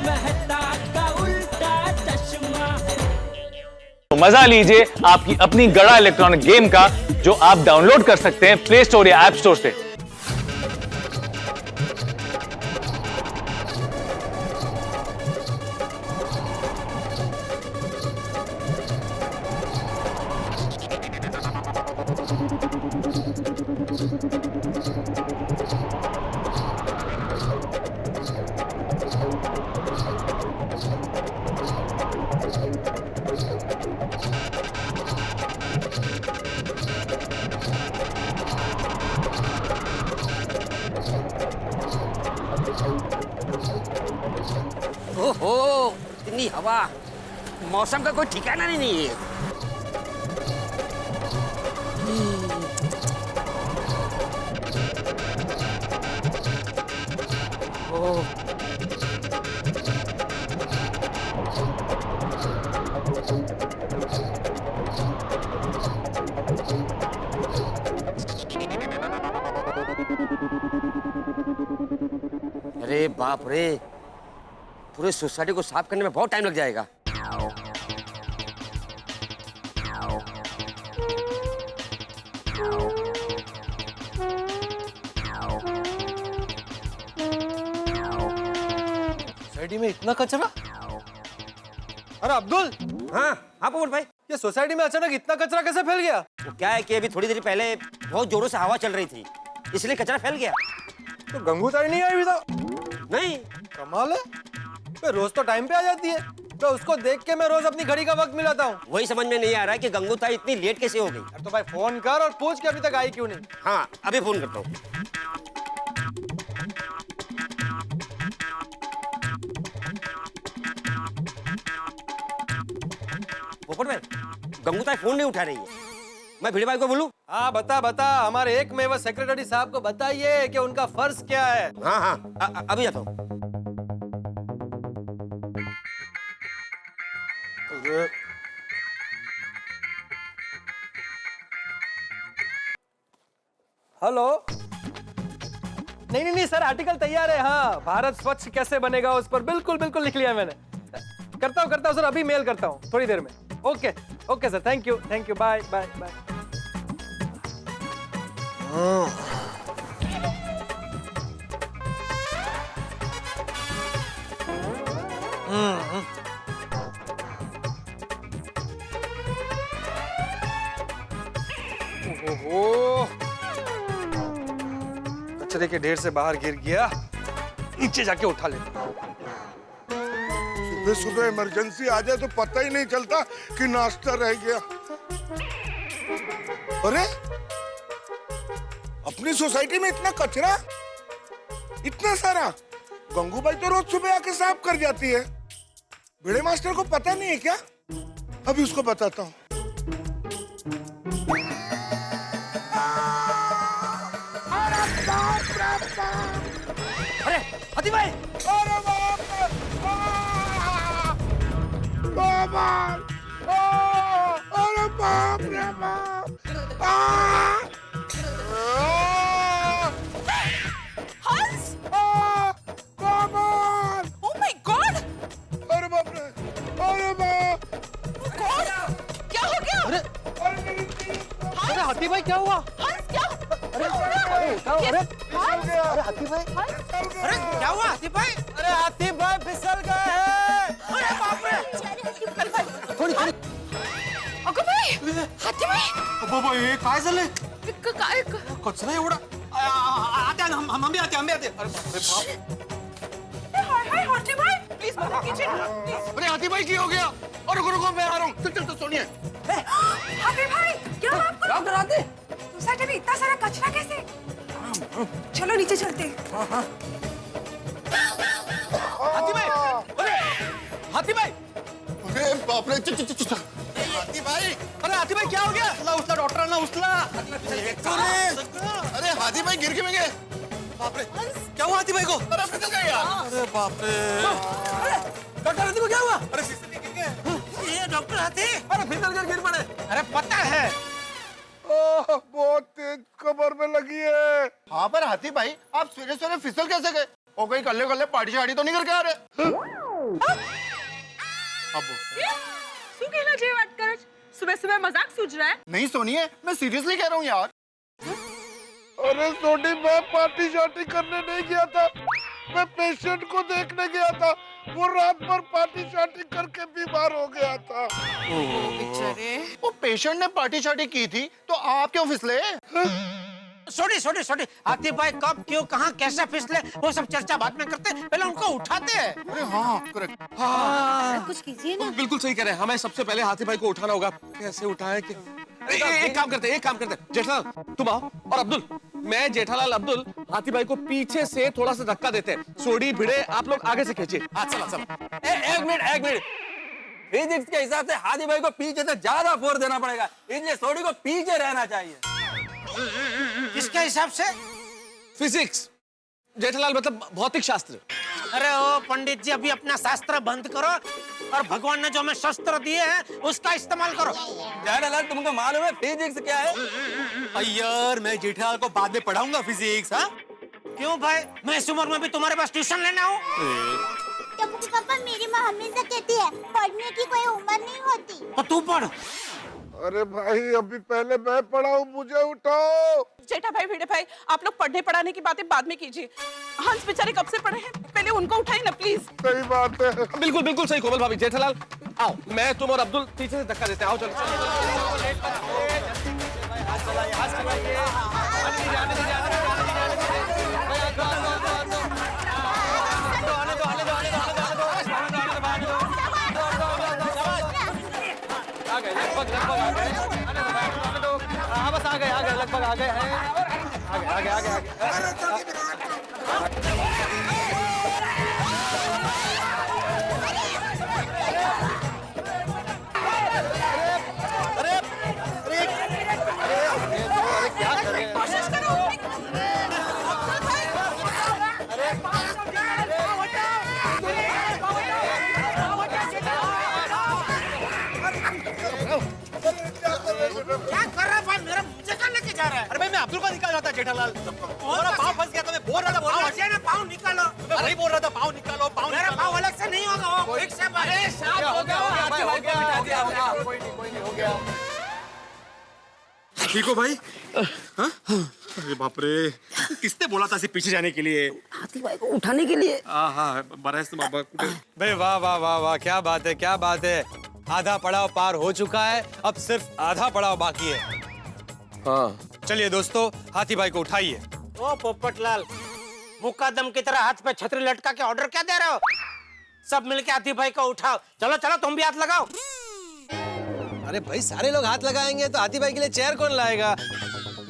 मेहता का उल्टा चश्मा। तो मजा लीजिए आपकी अपनी गड़ा इलेक्ट्रॉनिक गेम का, जो आप डाउनलोड कर सकते हैं प्ले स्टोर या ऐप स्टोर से। ओहो, इतनी हवा, मौसम का कोई ठिकाना नहीं है। ओह, अरे बाप रे, पूरे सोसाइटी को साफ करने में बहुत टाइम लग जाएगा। सोसाइटी में इतना कचरा? अरे अब्दुल। हाँ हाँ बोल भाई। ये सोसाइटी में अचानक इतना कचरा कैसे फैल गया? तो क्या है कि अभी थोड़ी देर पहले बहुत जोरों से हवा चल रही थी, इसलिए कचरा फैल गया। तो गंगू ताई नहीं आई अभी तक? नहीं, कमाल है, तो रोज तो टाइम पे आ जाती है। तो उसको देख के मैं रोज अपनी घड़ी का वक्त मिलाता हूँ। वही समझ में नहीं आ रहा है कि गंगू ताई इतनी लेट कैसे हो गई। तो भाई फोन कर और पूछ के अभी तक आई क्यों नहीं। हाँ अभी फोन करता हूँ। पोपट भाई, गंगू ताई फोन नहीं उठा रही है, मैं भिड़े भाई को बोलूं? हाँ बता बता, हमारे एक मेवा सेक्रेटरी साहब को बताइए कि उनका फर्ज क्या है। हाँ हाँ अभी जाता हूँ। हेलो। नहीं सर, आर्टिकल तैयार है। हाँ, भारत स्वच्छ कैसे बनेगा उस पर बिल्कुल बिल्कुल लिख लिया मैंने। करता हूँ सर, अभी मेल करता हूँ थोड़ी देर में। Okay sir, thank you, bye bye bye. ओहो, कचरे के ढेर से बाहर गिर गया, नीचे जाके उठा ले। सुबह सुबह इमरजेंसी आ जाए तो पता ही नहीं चलता कि नाश्ता रह गया। अरे अपनी सोसाइटी में इतना कचरा, इतना सारा। गंगूबाई तो रोज सुबह आके साफ कर जाती है, भिड़े मास्टर को पता नहीं है क्या? अभी उसको बताता हूँ। अरे हाथी भाई, अरे बाप रे, अरे बाप रे बाप। हंस! कमाल! Oh my God! अरे बाप रे, अरे बाप! God! क्या हो गया? अरे हाथी भाई क्या हुआ? हंस क्या? अरे हाथी भाई, अरे क्या हुआ हाथी भाई? अरे हाथी भाई फिसल गए हैं। अरे बाप रे! थोड़ी अगं बाई, हाथी बाई, बाबा हे काय झालंय? काय कचरा एवढा? आते हम भी आते अरे बाप रे बाप। हाय हाथी बाई, प्लीज मदद कीजिए ना, प्लीज। अरे हाथी भाई की हो गया? और रुको मैं आ रहा हूँ। चल तो सोनिए। हाथी भाई, क्या हुआ आपको? क्या डराते? सोसाइटी में इतना सारा कचरा कैसे? चलो नीचे चलते। हाथी भाई, अरे हाथी भाई, अरे बाप रे, चल। हाथी भाई, अरे हाथी भाई क्या हो गया? उचला डॉक्टरांना उचला। अरे हाथी भाई गिर के में गए। बाप रे, क्या हुआ हाथी भाई को? अरे फिसल गए यार। अरे बाप रे, डॉक्टर हाथी को क्या हुआ? अरे फिसल के गिर गए। ये डॉक्टर हाथी, अरे फिसल कर गिर पड़े। अरे पता है, ओह बहुत तेज कमर में लगी है। हाँ पर हाथी भाई, आप सवेरे सवेरे फिसल कैसे गए? और कहीं कल्ले कल्ले पार्टी शाड़ी तो नहीं करके आ रहे? શું કહેલા જે વાત કરે છે? સુબહ સુબह मजाक सूझ रहा है? नहीं सोनिए, मैं सीरियसली कह रहा हूँ यार। अरे सोनी, मैं पार्टी शार्टी करने नहीं गया था, मैं पेशेंट को देखने गया था। वो रात भर पार्टी शार्टी करके बीमार हो गया था। वो पेशेंट ने पार्टी शार्टी की थी तो आप क्यों फिसले? छोटी हाथी भाई कब क्यों कहाँ कैसे फिसले वो सब चर्चा बाद में करते हैं, पहले उनको उठाते हैं। अरे हाँ करेक्ट। कुछ कीजिए ना। बिल्कुल सही कह रहे हैं, हमें सबसे पहले हाथी भाई को उठाना होगा। कैसे उठाए कि एक काम करते हैं जेठालाल तुम आओ और अब्दुल, मैं जेठालाल अब्दुल हाथी भाई को पीछे से थोड़ा सा धक्का देते हैं। सोडी भिड़े आप लोग आगे से खींचिए। हाँ चलो एक मिनट फिजिक्स के हिसाब से हाथी भाई को पीछे से ज्यादा फोर्स देना पड़ेगा, इसलिए सोडी को पीछे रहना चाहिए। किसके हिसाब से? फिजिक्स जेठालाल मतलब भौतिक शास्त्र। अरे ओ पंडित जी, अभी अपना शास्त्र बंद करो और भगवान ने जो हमें शस्त्र दिए हैं उसका इस्तेमाल करो। जेठालाल तुमको मालूम है फिजिक्स क्या है? यार मैं जेठालाल को बाद में पढ़ाऊंगा फिजिक्स। हाँ क्यों भाई, मैं इस उम्र में भी तुम्हारे पास ट्यूशन लेने आऊं? टप्पू पापा, मेरी माँ हमेशा कहती है पढ़ने की कोई उम्र नहीं होती। तो तू पढ़। अरे भाई, अभी पहले मैं पढ़ाऊं, मुझे उठाओ। जेठा भाई, भिड़े भाई, आप लोग पढ़ने पढ़ाने की बातें बाद में कीजिए। हंस बेचारे कब से पढ़े हैं, पहले उनको उठाइए ना प्लीज। सही बात है। बिल्कुल सही कोमल भाभी। जेठालाल आओ, मैं तुम और अब्दुल पीछे से धक्का देते हैं। आओ चलो बस आ गए लगभग आ गए हैं। आगे। क्या कर रहे हैं? कोशिश करो। क्या कर रहा है भाई, मेरा मुझे कहाँ लेके जा रहा है? अरे भाई मैं अब्दुल को निकाल रहा था जेठालाल। मेरा पाँव फंस गया था, मैं बोल रहा था पाँव निकालो। मैं वही बोल रहा था पाँव निकालो। मेरा पाँव अलग से नहीं होगा, वो एक से हो गया। ठीक हो भाई? हाँ? अरे बाप रे, किसने बोला था पीछे जाने के लिए? हाथी भाई को उठाने के लिए। हाँ बरस बाबा। भाई वाह, क्या बात है। आधा पड़ाव पार हो चुका है, अब सिर्फ आधा पड़ाव बाकी है। हाँ चलिए दोस्तों, हाथी भाई को उठाइए। ओ पोपटलाल, मुकदम की तरह हाथ पे छतरी लटका के ऑर्डर क्या दे रहे हो? सब मिलके हाथी भाई को उठाओ। चलो तुम भी हाथ लगाओ। अरे भाई, सारे लोग हाथ लगाएंगे तो हाथी भाई के लिए चेयर कौन लाएगा?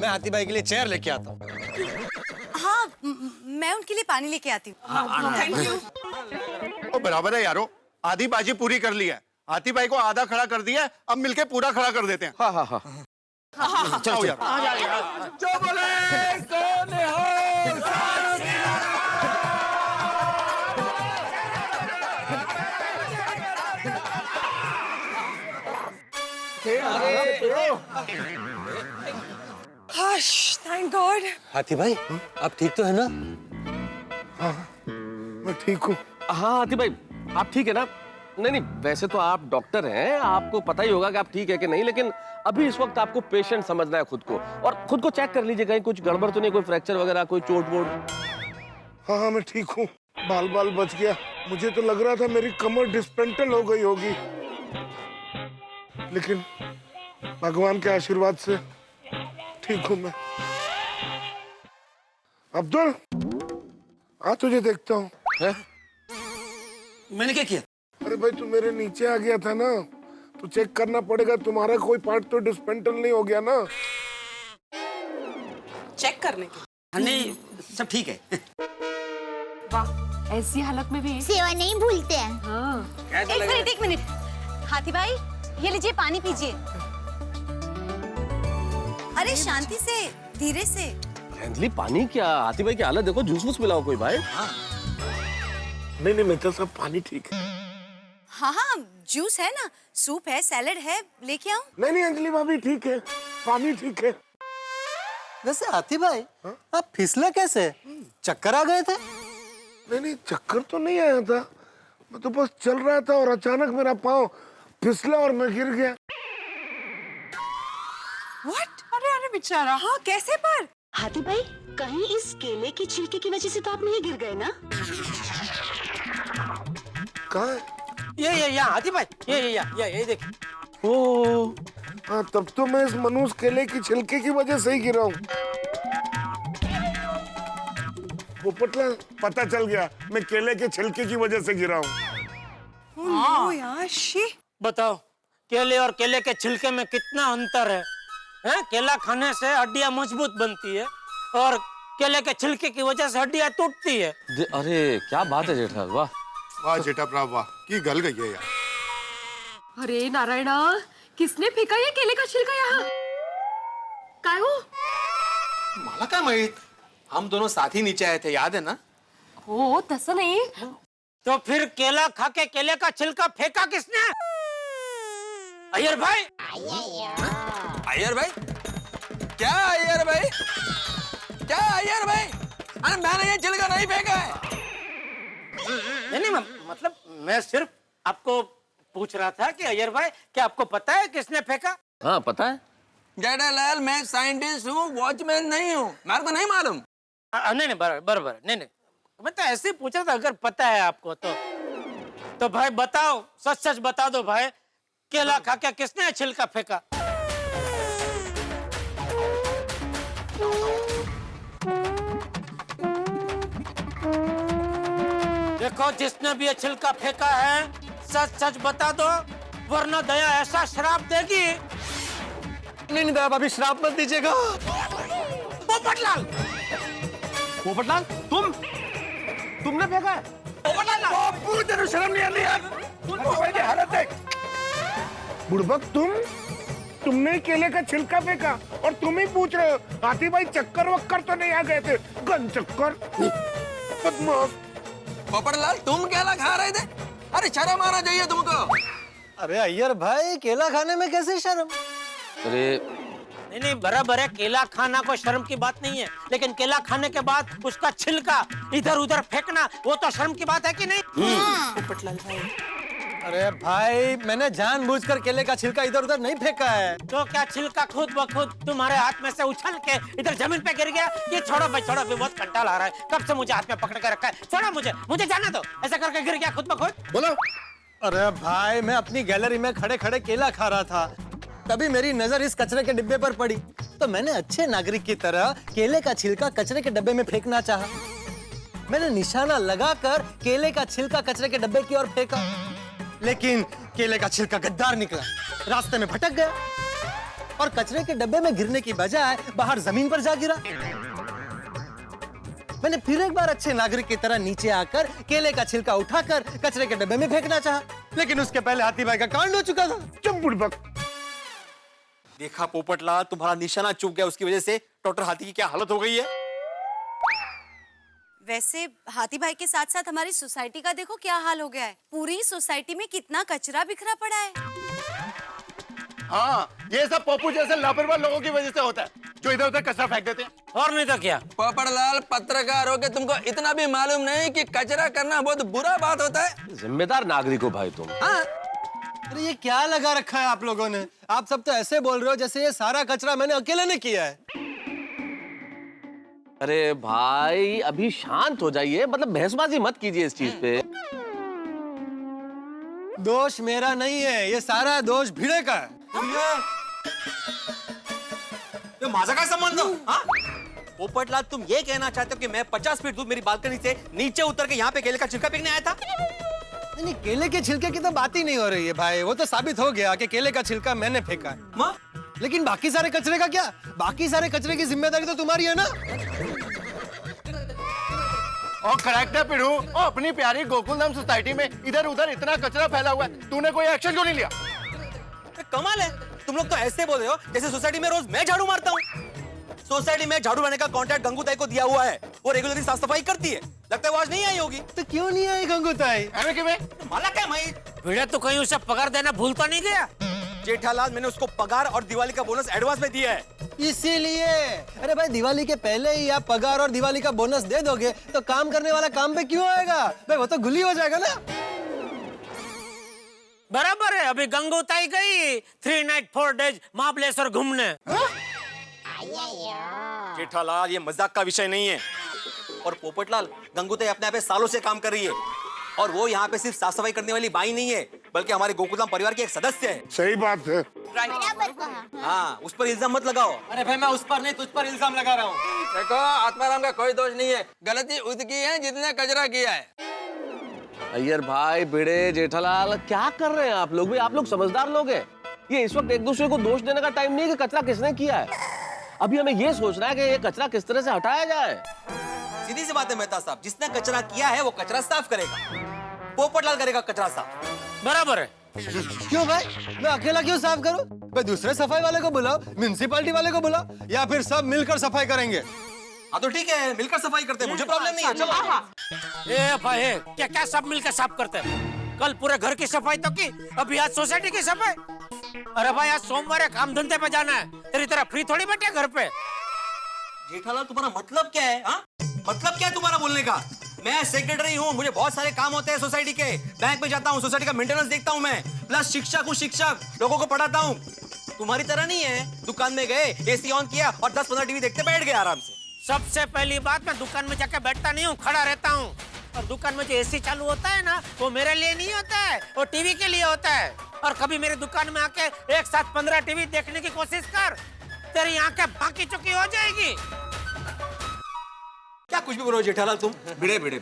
मैं हाथी भाई के लिए चेयर लेके आता हूँ। हाँ, मैं उनके लिए पानी लेके आती हूँ। Thank you. बराबर है यारो, आधी बाजी पूरी कर ली है। हाथी भाई को आधा खड़ा कर दिया, अब मिलके पूरा खड़ा कर देते हैं। हाँ चलो यार। जो बोले कौन हो? Thank God. हाथी भाई, आप ठीक तो है ना? मैं ठीक हूँ। हाँ हाथी भाई आप ठीक है ना? नहीं वैसे तो आप डॉक्टर हैं, आपको पता ही होगा कि आप ठीक है कि नहीं, लेकिन अभी इस वक्त आपको पेशेंट समझना है खुद को, और खुद को चेक कर लीजिए कहीं कुछ गड़बड़ तो नहीं, कोई फ्रैक्चर वगैरह, कोई चोट वोट। हाँ मैं ठीक हूँ, बाल बच गया। मुझे तो लग रहा था मेरी कमर डिस्पेंटल हो गई होगी, लेकिन भगवान के आशीर्वाद से ठीक हूँ मैं। अब्दुल, आ तुझे देखता हूँ। मैंने क्या किया? अरे भाई, तू मेरे नीचे आ गया था ना, तो चेक करना पड़ेगा, तुम्हारा कोई पार्ट तो डिस्पेंटल नहीं हो गया ना। चेक करने के? नहीं सब ठीक है। वाह, ऐसी हालत में भी सेवा नहीं भूलते हैं। हाँ। एक मिनट। हाथी भाई, ये लीजिए, पानी पीजिए। अरे शांति से, धीरे से। हैंडली पानी क्या? हाथी भाई की हालत देखो, जूस वूस पिलाओ कोई भाई। नहीं मैं तो सब पानी ठीक है। हाँ, जूस है ना, सूप है, सैलेड है, लेके आऊं? नहीं अंजलि भाभी ठीक है, पानी ठीक है। वैसे हाथी भाई, आप फिसले कैसे? चक्कर आ गए थे? नहीं चक्कर तो नहीं आया था, मैं तो बस चल रहा था और अचानक मेरा पाँव फिसला और मैं गिर गया। व्हाट? अरे अरे बेचारा। हाँ कैसे पर? हाथी भाई, कहीं इस केले के छिलके की वजह से तो आप नहीं गिर गए ना? कहाँ है? ये यहाँ हाथी भाई, ये देखिए। ओ हाँ, तब तो मैं इस मनुष्य केले की छिलके की वजह से ही गिरा हूँ। पोपटलाल, पता चल गया मैं केले के छिलके की वजह से गिरा हूँ। यार शी। बताओ, केले और केले के छिलके में कितना अंतर है? हैं? केला खाने से हड्डियां मजबूत बनती है और केले के छिलके की वजह से हड्डियां टूटती है। अरे क्या बात है जेठा, वाह वाह जेठा प्रभु वाह, की गल गई है यार। अरे नारायणा, किसने फेंका ये केले का छिलका यहाँ? काय हो? मला काय माहित, हम दोनों साथ ही नीचे आए थे, याद है ना? हो तसं नाही। तो फिर केला खा के केले का छिलका फेंका किसने? अय्यर भाई। अय्यर भाई? क्या अय्यर भाई? क्या अय्यर भाई? अरे मैंने ये छिलका नहीं फेंका है। नहीं, मतलब मैं सिर्फ आपको पूछ रहा था कि अय्यर भाई, क्या आपको पता है किसने फेंका? हाँ पता है जेठालाल, मैं साइंटिस्ट हूँ, वॉचमैन नहीं हूँ, मेरे को नहीं मालूम। नहीं बराबर नहीं, मैं तो ऐसे ही पूछा था, अगर पता है आपको तो भाई बताओ, सच बता दो भाई, केला खा के किसने छिलका फेंका? देखो, जिसने भी ये छिलका फेंका है, सच बता दो, वरना दया ऐसा श्राप देगी। नहीं दया भाभी, श्राप मत दीजिएगा। पोपटलाल, तुमने फेंका है? बापू, तेरे शर्म नहीं आती यार? हालत देख। बुड़बक, तुमने केले का छिलका फेंका और तुम ही पूछ रहे हो हाथी भाई चक्कर वक्कर तो नहीं आ गए थे? गन चक्कर। बदमाश। पोपटलाल, तुम केला खा रहे थे? अरे शर्म आना चाहिए तुमको। अरे अय्यर भाई, केला खाने में कैसे शर्म? अरे नहीं बराबर है, केला खाना कोई शर्म की बात नहीं है, लेकिन केला खाने के बाद उसका छिलका इधर उधर फेंकना, वो तो शर्म की बात है कि नहीं? पोपटलाल भाई। अरे भाई, मैंने जानबूझकर केले का छिलका इधर उधर नहीं फेंका है। तो क्या छिलका खुद ब खुद तुम्हारे हाथ में से उछल के इधर जमीन पे गिर गया? ये छोड़ो भाई, छोड़ो, अभी बहुत कंटाल आ रहा है, कब से मुझे हाथ में पकड़ के रखा है, छोड़ो मुझे जाना दो। ऐसा करके गिर गया खुद ब खुद? बोलो। अरे भाई, मैं अपनी गैलरी में खड़े खड़े केला खा रहा था, तभी मेरी नजर इस कचरे के डिब्बे पर पड़ी, तो मैंने अच्छे नागरिक की तरह केले का छिलका कचरे के डब्बे में फेंकना चाहा। मैंने निशाना लगाकर केले का छिलका कचरे के डब्बे की ओर फेंका, लेकिन केले का छिलका गद्दार निकला, रास्ते में भटक गया और कचरे के डब्बे में गिरने की बजाय बाहर जमीन पर जा गिरा। मैंने फिर एक बार अच्छे नागरिक की तरह नीचे आकर केले का छिलका उठाकर कचरे के डब्बे में फेंकना चाहा, लेकिन उसके पहले हाथी भाई का कांड हो चुका था। चुप बुड़बक। देखा पोपटलाल, तुम्हारा निशाना चूक गया, उसकी वजह से डॉक्टर हाथी की क्या हालत हो गई है। वैसे हाथी भाई के साथ साथ हमारी सोसाइटी का देखो क्या हाल हो गया है। पूरी सोसाइटी में कितना कचरा बिखरा पड़ा है। हाँ, ये सब पप्पू जैसे लापरवाह लोगों की वजह से होता है, जो इधर उधर कचरा फेंक देते हैं। और नहीं तो क्या? पोपटलाल, पत्रकार हो के तुमको इतना भी मालूम नहीं कि कचरा करना बहुत बुरा बात होता है? जिम्मेदार नागरिक हो भाई तुम। हाँ? अरे ये क्या लगा रखा है आप लोगों ने? आप सब तो ऐसे बोल रहे हो जैसे ये सारा कचरा मैंने अकेले ने किया है। अरे भाई, अभी शांत हो जाइए, मतलब बहसबाजी मत कीजिए इस चीज पे। दोष मेरा नहीं है, ये सारा दोष भिड़े का है। तो माझा काय संबंध? हाँ? पोपटलाल, तुम ये कहना चाहते हो कि मैं 50 फीट दूर मेरी बालकनी से नीचे उतर के यहाँ पे केले का छिलका फेंकने आया था? नहीं, केले के छिलके की तो बात ही नहीं हो रही है भाई, वो तो साबित हो गया कि केले का छिलका मैंने फेंका है। माँ? लेकिन बाकी सारे कचरे का क्या? बाकी सारे कचरे की जिम्मेदारी तो तुम्हारी है ना। और करेक्ट है पिड़ू, और अपनी प्यारी गोकुलधाम सोसाइटी में इधर उधर इतना कचरा फैला हुआ है, तूने कोई एक्शन क्यों नहीं लिया? कमाल है, तुम लोग तो ऐसे बोल रहे हो जैसे सोसाइटी में रोज मैं झाड़ू मारता हूँ। सोसाइटी में झाड़ू लाने का कॉन्ट्रैक्ट गंगूताई को दिया हुआ है, वो रेगुलरली साफ सफाई करती है। लगता है वो आज नहीं आई होगी। तो क्यों नहीं आई गंगूताई? माला क्या भाई, भिड़ा तो कहीं उसे पगार देना भूल तो नहीं गया? जेठालाल, मैंने उसको पगार और दिवाली का बोनस एडवांस में दिया है। इसीलिए। अरे भाई, दिवाली के पहले ही आप पगार और दिवाली का बोनस दे दोगे तो काम करने वाला काम पे क्यों आएगा भाई? वो तो गुली हो जाएगा ना। बराबर है। अभी गंगोताई गई 3 नाइट 4 डेज महाबलेश्वर घूमने। जेठालाल ये मजाक का विषय नहीं है। और पोपटलाल, गंगूताई अपने आप सालों से काम कर रही है और वो यहाँ पे सिर्फ साफ सफाई करने वाली बाई नहीं है बल्कि हमारे गोकुलधाम परिवार की एक सदस्य है। सही बात है। बराबर कहा। हाँ, उस पर इल्जाम मत लगाओ। अरे भाई मैं उस पर नहीं तुझ पर इल्जाम लगा रहा हूँ। देखो आत्माराम का कोई दोष नहीं है, गलती उसकी है जितने कचरा किया है। अय्यर भाई, भिड़े, जेठालाल, क्या कर रहे हैं आप लोग भी? आप लोग समझदार लोग हैं। ये इस वक्त एक दूसरे को दोष देने का टाइम नहीं है कि कचरा किसने किया है। अभी हमें ये सोचना है कि ये कचरा किस तरह से हटाया जाए। सीधी सी बात है मेहता साहब, जिसने कचरा किया है वो कचरा साफ करेगा। पोपटलाल करेगा कचरा साफ। बराबर है। क्यों भाई, मैं अकेला क्यों साफ करूं? मैं दूसरे सफाई वाले को बुलाओ, म्युनिसिपैलिटी वाले को बुलाओ, या फिर सब मिलकर सफाई करेंगे। हाँ तो ठीक है, मिलकर सफाई करते हैं, मुझे प्रॉब्लम नहीं है। चलो। ए भाई, क्या क्या सब मिलकर साफ करते हैं? कल पूरे घर की सफाई तो की, अभी आज सोसाइटी की सफाई। अरे भाई, आज सोमवार है, काम धंधे पे जाना है। तेरी तरह फ्री थोड़ी बैठे घर पे। जेठालाल, तुम्हारा मतलब क्या है? हाँ, मतलब क्या है तुम्हारा बोलने का? मैं सेक्रेटरी हूँ, मुझे बहुत सारे काम होते हैं सोसाइटी के। बैंक में जाता हूँ, सोसाइटी का मेंटेनेंस देखता हूँ मैं, प्लस शिक्षक हूँ, शिक्षक लोगों को पढ़ाता हूँ। तुम्हारी तरह नहीं है, दुकान में गए, एसी ऑन किया और 10-15 टीवी देखते बैठ गए आराम से। सबसे पहली बात, मैं दुकान में जाके बैठता नहीं हूँ, खड़ा रहता हूँ। और दुकान में जो एसी चालू होता है ना, वो मेरे लिए नहीं होता है, वो टीवी के लिए होता है। और कभी मेरी दुकान में आके एक साथ 15 टीवी देखने की कोशिश कर, तेरी आंखें बाकी चुकी हो जाएगी। क्या कुछ भी बोलो जेठालाल तुम? भिड़े भिड़े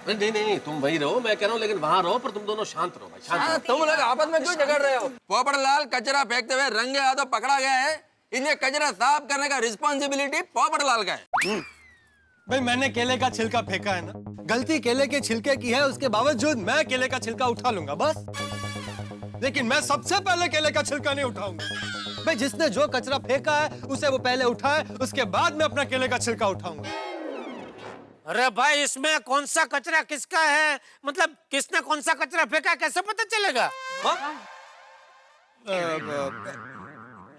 नहीं नहीं, तुम वही रहो, मैं कह रहा हूँ, लेकिन वहां रहो, पर तुम दोनों शांत रहो भाई, शांत रहो। तुम लोग आपस में क्यों झगड़ रहे हो? पोपटलाल कचरा फेंकते हुए रंगे हाथों पकड़ा गया है, इन्हें कचरा साफ करने का रिस्पॉन्सिबिलिटी पोपटलाल का है। भाई मैंने केले का छिलका फेंका है ना, गलती केले के छिलके की है, उसके बावजूद मैं केले का छिलका उठा लूंगा बस। लेकिन मैं सबसे पहले केले का छिलका नहीं उठाऊंगा। भाई जिसने जो कचरा फेंका है उसे वो पहले उठाए, उसके बाद मैं अपना केले का छिलका उठाऊंगा। अरे भाई, इसमें कौन सा कचरा किसका है, मतलब किसने कौन सा कचरा फेंका, कैसे पता चलेगा?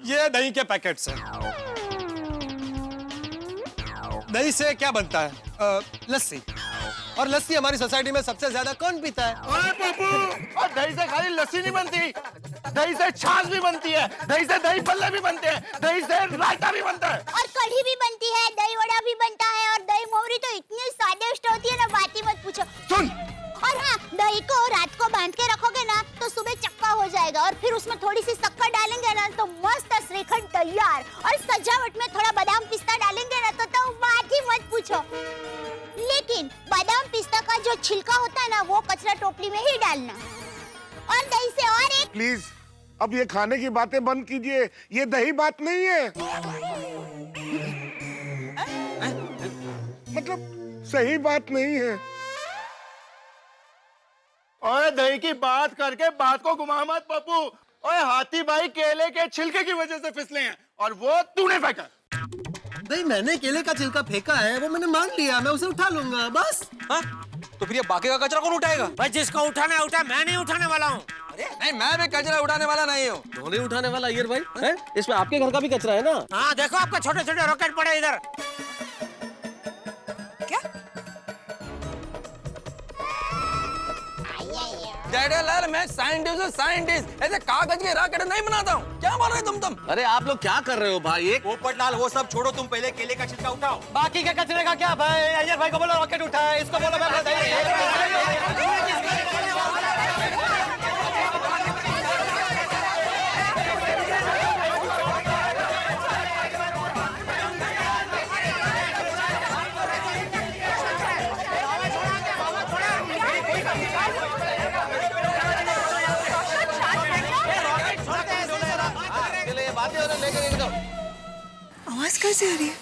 ये दही के पैकेट्स हैं। दही से क्या बनता है? लस्सी। और लस्सी हमारी सोसाइटी में सबसे ज्यादा कौन पीता है? अरे पप्पू, और दही से खाली लस्सी नहीं बनती, दही से छाछ भी बनती है, दही से दही भल्ले भी बनते हैं, दही से रायता भी बनता है, और कढ़ी भी बनती है, दही वड़ा भी बनता है, और दही मोहरी तो इतनी स्वादिष्ट होती है ना, बात ही मत पूछो। सुन। और हाँ, दही को रात को बांध के रखोगे ना तो सुबह चक्का हो जाएगा, और फिर उसमें थोड़ी सी शक्कर डालेंगे ना तो मस्त श्रीखंड तैयार, और सजावट में थोड़ा बादाम पिस्ता डालेंगे ना तो बात ही मत पूछो। लेकिन बादाम पिस्ता का जो छिलका होता है ना, वो कचरा टोपली में ही डालना। और दही से और एक प्लीज, अब ये खाने की बातें बंद कीजिए, ये दही बात नहीं है। मतलब सही बात नहीं है। ओए दही की बात करके बात को घुमा मत पप्पू। ओए हाथी भाई केले के छिलके की वजह से फिसले हैं और वो तूने फेंका। भाई मैंने केले का छिलका फेंका है, वो मैंने मान लिया, मैं उसे उठा लूंगा बस। हाँ? तो फिर ये बाकी का कचरा कौन उठाएगा? भाई जिसको उठाना है उठा, मैं नहीं उठाने वाला हूँ। नहीं, मैं भी कचरा उठाने वाला नहीं हूँ। नहीं उठाने वाला अय्यर भाई है? इसमें आपके घर का भी कचरा है ना? हाँ देखो, आपके छोटे छोटे रॉकेट पड़े इधर। जेठालाल, मैं साइंटिस्ट हूँ, साइंटिस्ट। ऐसे कागज के रॉकेट नहीं बनाता हूँ। क्या बोल रहे तुम? अरे आप लोग क्या कर रहे हो भाई? पोपटलाल, वो सब छोड़ो, तुम पहले केले का छिलका उठाओ। बाकी के कचरे का क्या भाई? अय्यर भाई को बोलो रॉकेट उठाए, इसको बोलो मैं आवाज कैसे आ रही है?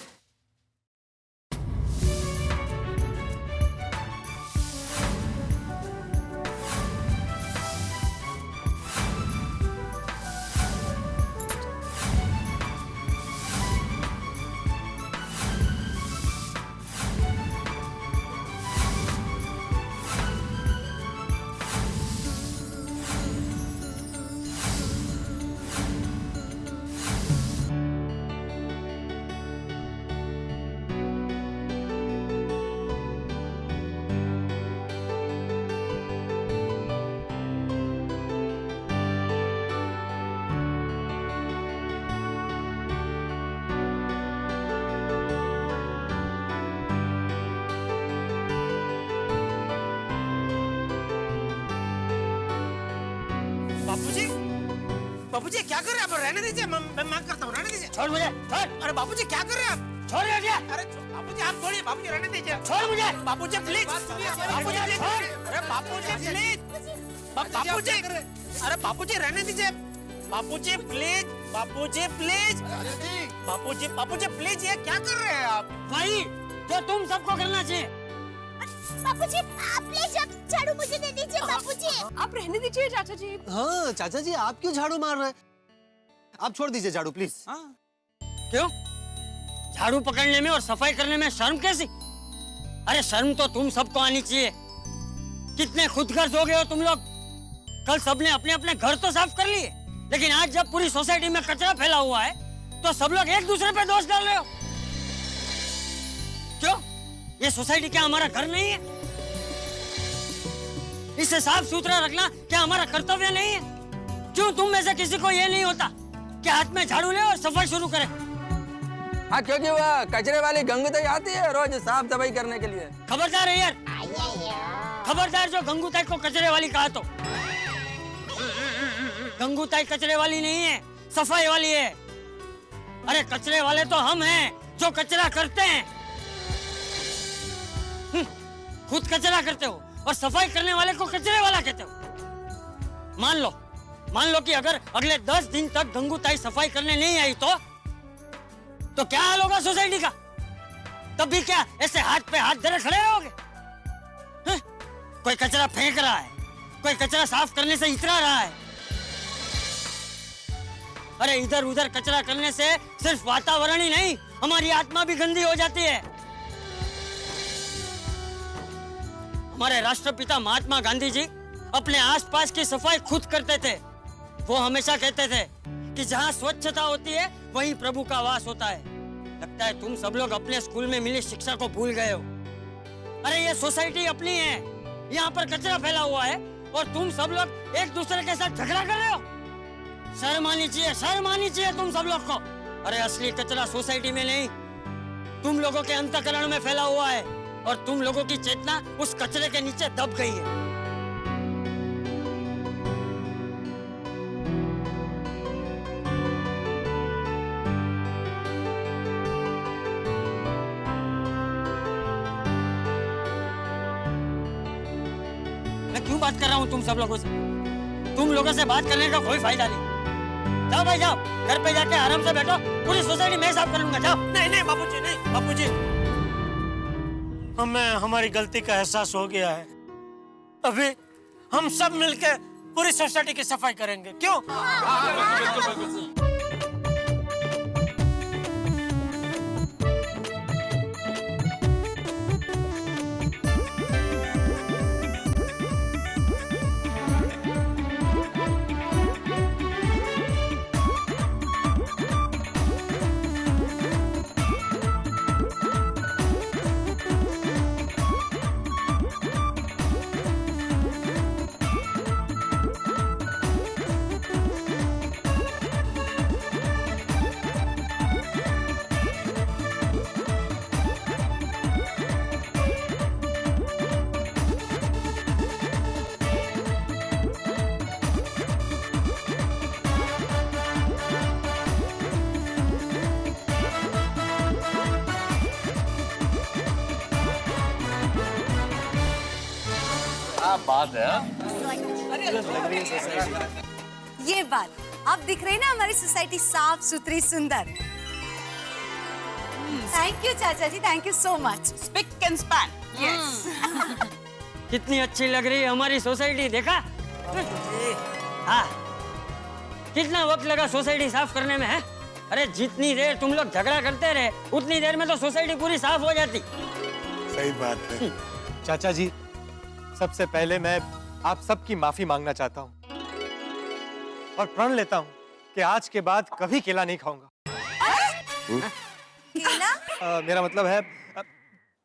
बाबूजी क्या कर रहे हैं आप? रहने दीजिए, मैं करता हूँ, रहने दीजिए। छोड़ मुझे, छोड़। अरे बाबूजी क्या कर रहे हैं आप? छोड़ दे। अरे बाबूजी आप छोड़िए, बाबूजी रहने दीजिए। छोड़ मुझे। बाबूजी प्लीज, बाबूजी प्लीज, अरे बाबूजी प्लीज, बाबूजी, अरे बाबूजी रहने दीजिए, बाबूजी प्लीज, बाबूजी प्लीज, बाबूजी, बाबूजी प्लीज, ये क्या कर रहे हैं आप? भाई जो तुम सबको करना चाहिए। बाबूजी आप प्लीज झाड़ू मुझे दे दीजिए बाबूजी। आप रहने दीजिए चाचा जी। हाँ चाचा जी, आप क्यों झाड़ू मार रहे हैं? आप छोड़ दीजिए झाड़ू प्लीज। क्यों? झाड़ू पकड़ने में और सफाई करने में शर्म कैसी? अरे शर्म तो तुम सबको आनी चाहिए। कितने खुदगर्ज हो गए हो तुम लोग। कल सबने अपने अपने घर तो साफ कर लिए, लेकिन आज जब पूरी सोसाइटी में कचरा फैला हुआ है तो सब लोग एक दूसरे पे दोष डाल रहे हो। क्यों? ये सोसाइटी क्या हमारा घर नहीं है? इसे साफ सुथरा रखना क्या हमारा कर्तव्य नहीं है? क्यों तुम में से किसी को ये नहीं होता कि हाथ में झाड़ू ले और सफाई शुरू करे? हाँ, क्योंकि वह कचरे वाली गंगूताई आती है रोज साफ सफाई करने के लिए। खबरदार है यार, खबरदार जो गंगूताई को कचरे वाली कहा तो। गंगूताई कचरे वाली नहीं है, सफाई वाली है। अरे कचरे वाले तो हम हैं जो कचरा करते हैं। खुद कचरा करते हो और सफाई करने वाले को कचरे वाला कहते हो। मान लो कि अगर अगले 10 दिन तक गंगूताई सफाई करने नहीं आई तो क्या हाल होगा सोसाइटी का? तब भी क्या ऐसे हाथ पे हाथ धरे खड़े रहोगे? कोई कचरा फेंक रहा है, कोई कचरा साफ करने से इतरा रहा है। अरे इधर उधर कचरा करने से सिर्फ वातावरण ही नहीं, हमारी आत्मा भी गंदी हो जाती है। हमारे राष्ट्रपिता महात्मा गांधी जी अपने आसपास की सफाई खुद करते थे। वो हमेशा कहते थे कि जहाँ स्वच्छता होती है वहीं प्रभु का वास होता है। लगता है तुम सब लोग अपने स्कूल में मिली शिक्षा को भूल गए हो। अरे ये सोसाइटी अपनी है, यहाँ पर कचरा फैला हुआ है और तुम सब लोग एक दूसरे के साथ झगड़ा कर रहे हो। शर्म आनी चाहिए तुम सब लोग को। अरे असली कचरा सोसाइटी में नहीं, तुम लोगों के अंतःकरण में फैला हुआ है और तुम लोगों की चेतना उस कचरे के नीचे दब गई है। मैं क्यों बात कर रहा हूँ तुम सब लोगों से? तुम लोगों से बात करने का कोई फायदा नहीं। जाओ भाई जाओ, घर पे जाके आराम से बैठो, पूरी सोसाइटी मैं साफ कर लूंगा। जाओ। नहीं बाबूजी, नहीं बाबूजी, हमें हमारी गलती का एहसास हो गया है। अभी हम सब मिलकर पूरी सोसाइटी की सफाई करेंगे, क्यों? बात है। ये बात अब दिख रही ना, हमारी सोसाइटी साफ सुथरी सुंदर। थैंक यू चाचा जी, thank you so much. Spick and span. Yes. कितनी अच्छी लग रही है हमारी सोसाइटी, देखा? हाँ, कितना वक्त लगा सोसाइटी साफ करने में है? अरे जितनी देर तुम लोग झगड़ा करते रहे उतनी देर में तो सोसाइटी पूरी साफ हो जाती। सही बात है। चाचा जी, सबसे पहले मैं आप सबकी माफी मांगना चाहता हूँ और प्रण लेता हूँ कि आज के बाद कभी केला नहीं खाऊंगा। केला? मेरा मतलब है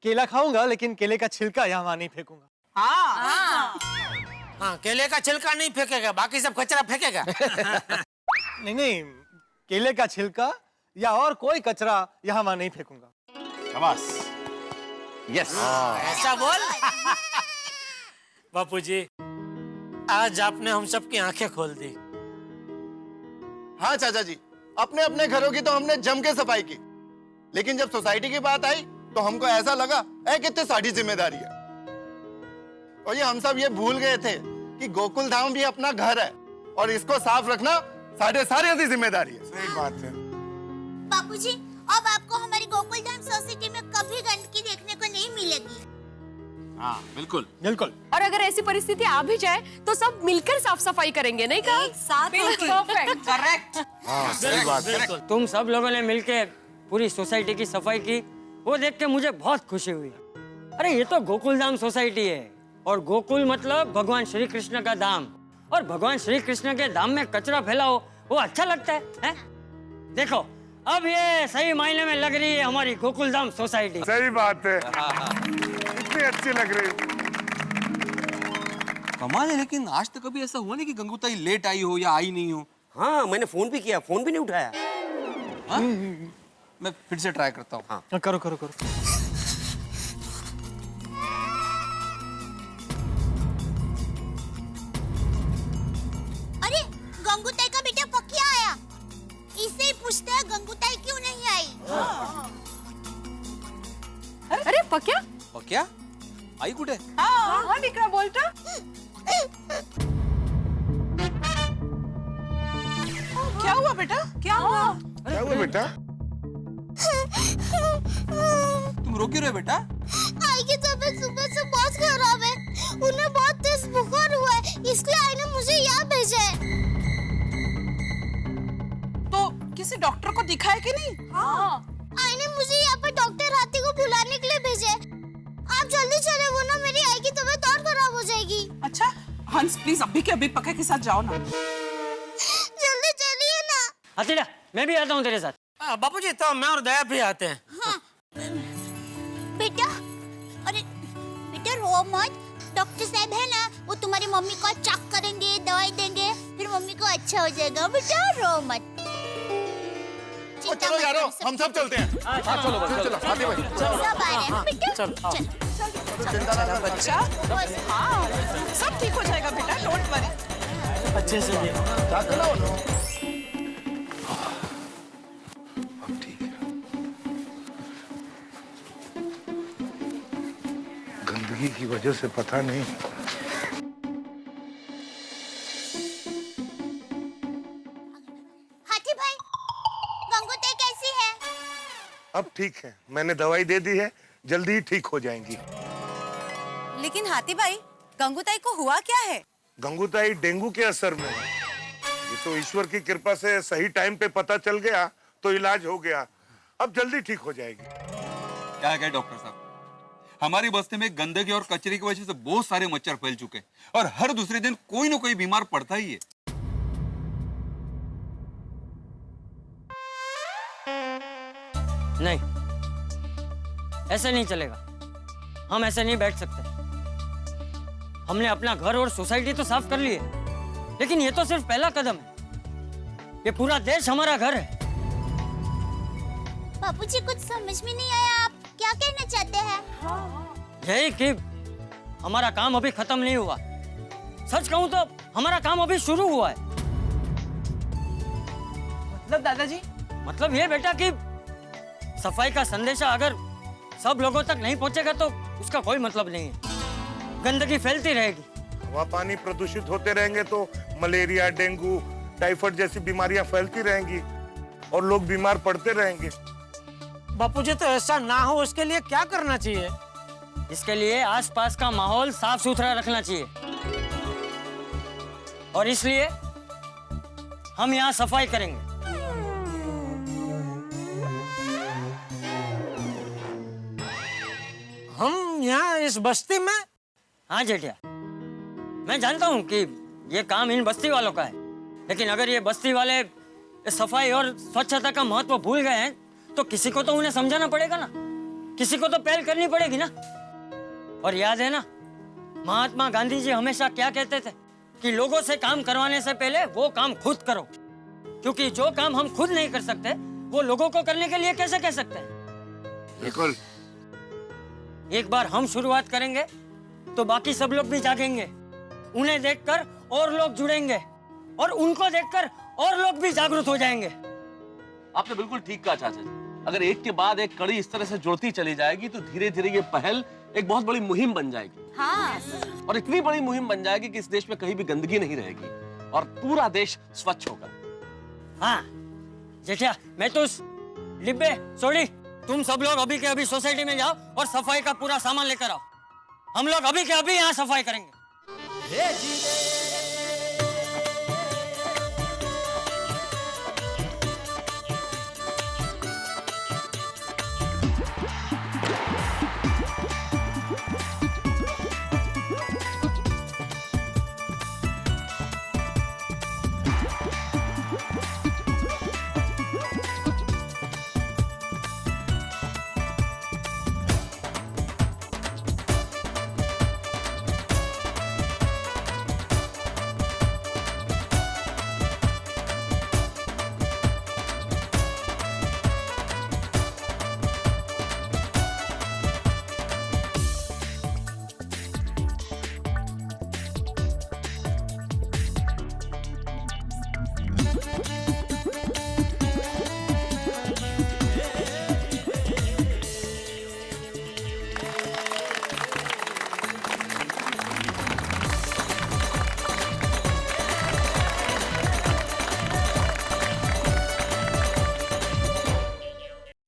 केला खाऊंगा लेकिन केले का छिलका यहाँ नहीं फेंकूंगा। हाँ, केले का छिलका नहीं फेंकेगा, बाकी सब कचरा फेंकेगा। नहीं, केले का छिलका या और कोई कचरा यहाँ नहीं फेंकूंगा। शाबाश। यस। ऐसा बोल। बापूजी, आज आपने हम सबकी आंखें खोल दी। हाँ चाचा जी, अपने अपने घरों की तो हमने जम के सफाई की, लेकिन जब सोसाइटी की बात आई तो हमको ऐसा लगा कितनी सारी जिम्मेदारी है। और ये हम सब ये भूल गए थे कि गोकुल धाम भी अपना घर है और इसको साफ रखना सारे की जिम्मेदारी है। सही बात है। बापूजी, अब आपको हमारी गोकुल धाम सोसाइटी में कभी गंदगी देखने को नहीं मिलेगी। हाँ बिल्कुल बिल्कुल। और अगर ऐसी परिस्थिति आ भी जाए तो सब मिलकर साफ सफाई करेंगे, नहीं कहा? साथ परफेक्ट, करेक्ट। हाँ सही बात है। तुम सब लोगों ने मिलके पूरी सोसाइटी की सफाई की, वो देख के मुझे बहुत खुशी हुई। अरे ये तो गोकुल धाम सोसाइटी है, और गोकुल मतलब भगवान श्री कृष्ण का धाम, और भगवान श्री कृष्ण के धाम में कचरा फैला हो वो अच्छा लगता है? देखो अब ये सही मायने में लग रही है हमारी गोकुल धाम सोसाइटी। सही बात है, इतनी अच्छी लग रही है। कमाल है, लेकिन आज तक कभी ऐसा हुआ नहीं कि गंगूताई लेट आई हो या आई नहीं हो। हाँ, मैंने फोन भी किया, फोन भी नहीं उठाया। हाँ? मैं फिर से ट्राई करता हूँ। हाँ करो करो करो। अरे गंगूताई का बेटा पकिया आया, इससे ही पूछते हैं गंगूताई क्यों नहीं आई। अरे पक्या क्या आई कुठे? हाँ विक्रम बोलता। क्या हुआ बेटा? क्या हुआ? क्या हुआ बेटा? तुम रो क्यों रहे बेटा? आई की तबीयत सुबह से बहुत खराब है, उन्हें बहुत तेज बुखार हुआ है, इसलिए आई ने मुझे यहाँ भेजा है। तो किसी डॉक्टर को दिखाया कि नहीं? हाँ। आई ने मुझे यहाँ पर डॉक्टर हाथी को बुलाने के लिए भेजा है। आप जल्दी चले, वरना मेरी आई की तबीयत और खराब हो जाएगी। अच्छा हंस, प्लीज अभी के अभी पक्का के साथ जाओ ना। जल्दी चलिए ना। हथेड़ा, मैं भी आता हूँ तेरे साथ। बापूजी, तो मैं और दया भी आते हैं। हाँ। बेटा, अरे बेटा रो मत, डॉक्टर साहब है ना, वो तुम्हारी मम्मी को चेक करेंगे, दवाई देंगे, फिर मम्मी को अच्छा हो जाएगा। बेटा रो मत। चलो यारो, हम सब चलते हैं। हाँ चलो चलो, आते भाई। सब आ रहे हैं बेटा। चलो बच्चा, हाँ सब ठीक हो जाएगा बेटा, डोंट वरी। अच्छे से गंदगी की वजह से पता नहीं। हाथी भाई, गंगूताई कैसी है? अब ठीक है, मैंने दवाई दे दी है, जल्दी ही ठीक हो जाएंगी। लेकिन हाथी भाई, गंगूताई को हुआ क्या है? गंगूताई डेंगू के असर में है। ये तो ईश्वर की कृपा से सही टाइम पे पता चल गया तो इलाज हो गया, अब जल्दी ठीक हो जाएगी। क्या कहे डॉक्टर साहब, हमारी बस्ती में गंदगी और कचरे की वजह से बहुत सारे मच्छर फैल चुके हैं, और हर दूसरे दिन कोई ना कोई बीमार पड़ता ही है। नहीं, ऐसे नहीं चलेगा। हम ऐसे नहीं बैठ सकते। हमने अपना घर और सोसाइटी तो साफ कर ली है, लेकिन ये तो सिर्फ पहला कदम है। ये पूरा देश हमारा घर है। बापूजी, कुछ समझ में नहीं आया, आप क्या कहना चाहते हैं? यही कि हमारा काम अभी खत्म नहीं हुआ। सच कहूं तो हमारा काम अभी शुरू हुआ है। मतलब दादाजी? मतलब ये बेटा कि सफाई का संदेशा अगर सब लोगों तक नहीं पहुंचेगा तो उसका कोई मतलब नहीं है। गंदगी फैलती रहेगी, हवा पानी प्रदूषित होते रहेंगे तो मलेरिया, डेंगू, टाइफाइड जैसी बीमारियां फैलती रहेंगी और लोग बीमार पड़ते रहेंगे। बापूजी, तो ऐसा ना हो उसके लिए क्या करना चाहिए? इसके लिए आसपास का माहौल साफ सुथरा रखना चाहिए, और इसलिए हम यहाँ सफाई करेंगे। हम यहाँ इस बस्ती में? हाँ जेठिया, मैं जानता हूँ कि ये काम इन बस्ती वालों का है, लेकिन अगर ये बस्ती वाले सफाई और स्वच्छता का महत्व भूल गए हैं तो किसी को तो उन्हें समझाना पड़ेगा ना, किसी को तो पहल करनी पड़ेगी ना। और याद है ना, महात्मा गांधी जी हमेशा क्या कहते थे कि लोगों से काम करवाने से पहले वो काम खुद करो, क्योंकि जो काम हम खुद नहीं कर सकते वो लोगों को करने के लिए कैसे कह सकते हैं। बिल्कुल। एक बार हम शुरुआत करेंगे तो बाकी सब लोग भी जागेंगे, उन्हें देखकर और लोग जुड़ेंगे, और उनको देखकर और लोग भी जागरूक हो जाएंगे। आपने बिल्कुल ठीक कहा चाचा जी। अगर एक के बाद एक कड़ी इस तरह से जुड़ती चली जाएगी तो धीरे धीरे ये पहल एक बहुत बड़ी मुहिम बन जाएगी। हाँ। और इतनी बड़ी मुहिम बन जाएगी कि इस देश में कहीं भी गंदगी नहीं रहेगी और पूरा देश स्वच्छ होगा। हाँ जेठिया, मैं तो लिब्बे सोडी, तुम सब लोग अभी के अभी सोसाइटी में जाओ और सफाई का पूरा सामान लेकर आओ। हम लोग अभी के अभी यहाँ सफाई करेंगे।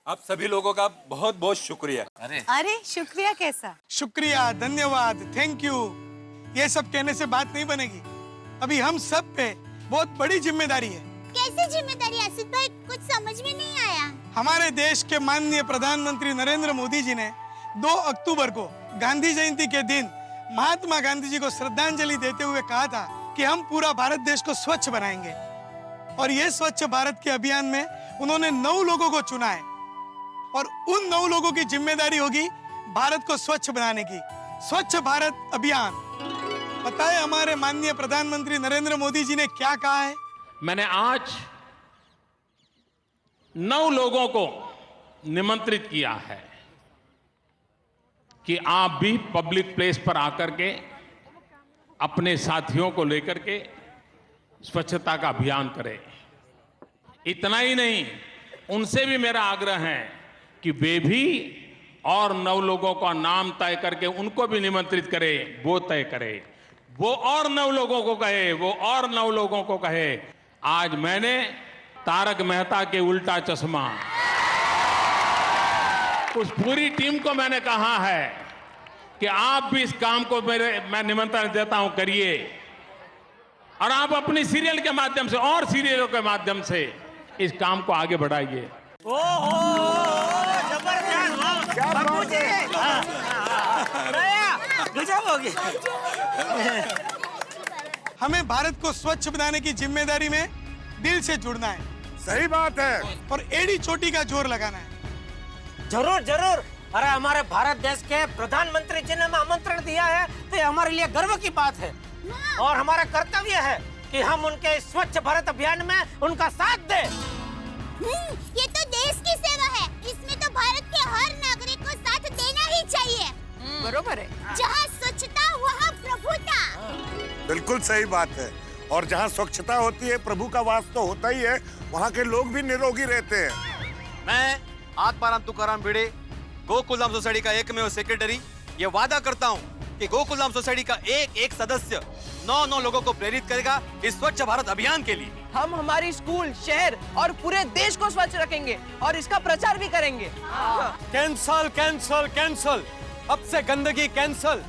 आप सभी लोगों का बहुत बहुत शुक्रिया। अरे शुक्रिया कैसा? शुक्रिया, धन्यवाद, थैंक यू, ये सब कहने से बात नहीं बनेगी। अभी हम सब पे बहुत बड़ी जिम्मेदारी है। कैसी जिम्मेदारी आसिफ भाई, कुछ समझ में नहीं आया। हमारे देश के माननीय प्रधानमंत्री नरेंद्र मोदी जी ने 2 अक्टूबर को गांधी जयंती के दिन महात्मा गांधी जी को श्रद्धांजलि देते हुए कहा था कि हम पूरा भारत देश को स्वच्छ बनाएंगे। और ये स्वच्छ भारत के अभियान में उन्होंने 9 लोगों को चुना है और उन 9 लोगों की जिम्मेदारी होगी भारत को स्वच्छ बनाने की। स्वच्छ भारत अभियान। बताएं हमारे माननीय प्रधानमंत्री नरेंद्र मोदी जी ने क्या कहा है? मैंने आज 9 लोगों को निमंत्रित किया है कि आप भी पब्लिक प्लेस पर आकर के अपने साथियों को लेकर के स्वच्छता का अभियान करें। इतना ही नहीं, उनसे भी मेरा आग्रह है कि वे भी और 9 लोगों का नाम तय करके उनको भी निमंत्रित करें, वो तय करे, वो और 9 लोगों को कहे, वो और 9 लोगों को कहे। आज मैंने तारक मेहता के उल्टा चश्मा उस पूरी टीम को मैंने कहा है कि आप भी इस काम को मैं निमंत्रण देता हूं, करिए और आप अपनी सीरियल के माध्यम से और सीरियलों के माध्यम से इस काम को आगे बढ़ाइए। गजब हो गया। हमें भारत को स्वच्छ बनाने की जिम्मेदारी में दिल से जुड़ना है। सही बात है। और एड़ी चोटी का जोर लगाना है। जरूर जरूर। अरे हमारे भारत देश के प्रधानमंत्री जी ने हमें आमंत्रण दिया है तो ये हमारे लिए गर्व की बात है और हमारा कर्तव्य है कि हम उनके स्वच्छ भारत अभियान में उनका साथ दें। ये तो देश की सेवा है, इसमें तो भारत के हर नागरिक को साथ देना ही चाहिए। बरोबर है। जहाँ स्वच्छता वहाँ प्रभुता। बिल्कुल सही बात है। और जहाँ स्वच्छता होती है प्रभु का वास तो होता ही है, वहाँ के लोग भी निरोगी रहते हैं। मैं आत्माराम तुकाराम भिड़े, गोकुलधाम सोसाइटी का एकमेव सेक्रेटरी, ये वादा करता हूँ कि गोकुलधाम सोसाइटी का एक सदस्य 9 लोगों को प्रेरित करेगा इस स्वच्छ भारत अभियान के लिए। हम हमारी स्कूल, शहर और पूरे देश को स्वच्छ रखेंगे और इसका प्रचार भी करेंगे। कैंसल कैंसल कैंसल, अब से गंदगी कैंसल।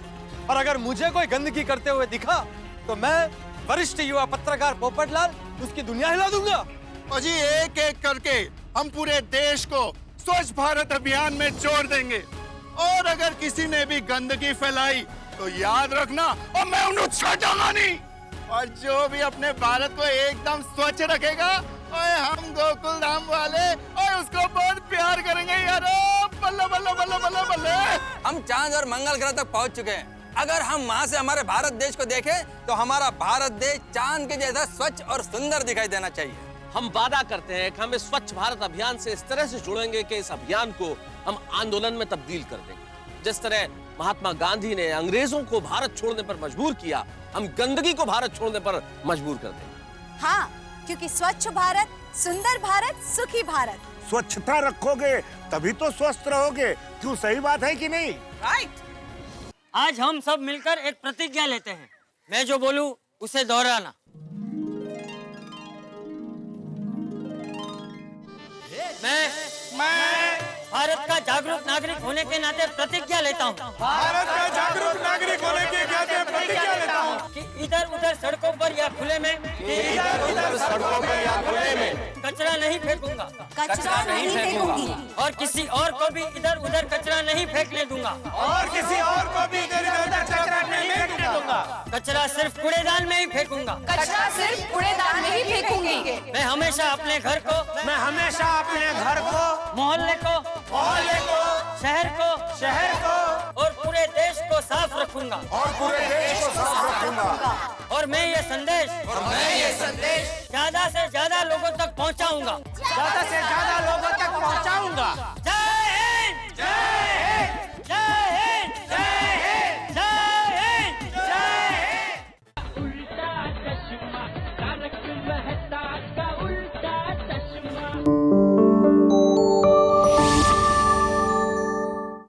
और अगर मुझे कोई गंदगी करते हुए दिखा तो मैं वरिष्ठ युवा पत्रकार पोपटलाल उसकी दुनिया हिला दूंगा। और जी एक एक करके हम पूरे देश को स्वच्छ भारत अभियान में जोड़ देंगे और अगर किसी ने भी गंदगी फैलाई तो याद रखना और मैं उन्हें छोड़ूंगा नहीं। और जो भी अपने भारत को एकदम स्वच्छ रखेगा और हम गोकुल धाम वाले और उसको बहुत प्यार करेंगे यार। बल्ले बल्ले बल्ले बल्ले बल्ले। हम चांद और मंगल ग्रह तक पहुंच चुके हैं। अगर हम वहां से हमारे भारत देश को देखें तो हमारा भारत देश चांद के जैसा स्वच्छ और सुंदर दिखाई देना चाहिए। हम वादा करते हैं कि हम इस स्वच्छ भारत अभियान से इस तरह से जुड़ेंगे कि इस अभियान को हम आंदोलन में तब्दील कर देंगे। जिस तरह महात्मा गांधी ने अंग्रेजों को भारत छोड़ने पर मजबूर किया, हम गंदगी को भारत छोड़ने पर मजबूर कर देंगे। हाँ, क्योंकि स्वच्छ भारत, सुंदर भारत, सुखी भारत। स्वच्छता रखोगे तभी तो स्वस्थ रहोगे। क्यों, सही बात है कि नहीं? राइट। आज हम सब मिलकर एक प्रतिज्ञा लेते हैं। मैं जो बोलूं उसे दोहराना। मैं भारत का जागरूक नागरिक होने के नाते प्रतिज्ञा लेता हूँ। भारत का जागरूक नागरिक होने के नाते प्रतिज्ञा लेता हूँ कि इधर उधर सड़कों पर या खुले में कचरा नहीं फेंकूंगा। कचरा नहीं फेंकूंगी। और किसी और को भी इधर उधर कचरा नहीं फेंकने दूंगा। और किसी और को भी इधर उधर कचरा नहीं फेंकने दूंगा। कचरा सिर्फ कूड़ेदान में ही फेंकूंगा। कचरा सिर्फ कूड़ेदान में ही फेंकूंगी। मैं हमेशा अपने घर को, मोहल्ले को, शहर को और पूरे देश को साफ रखूंगा। और मैं ये संदेश ज्यादा से ज्यादा लोगों तक पहुंचाऊंगा। ज्यादा से ज्यादा लोगों तक पहुंचाऊंगा। जय हिंद।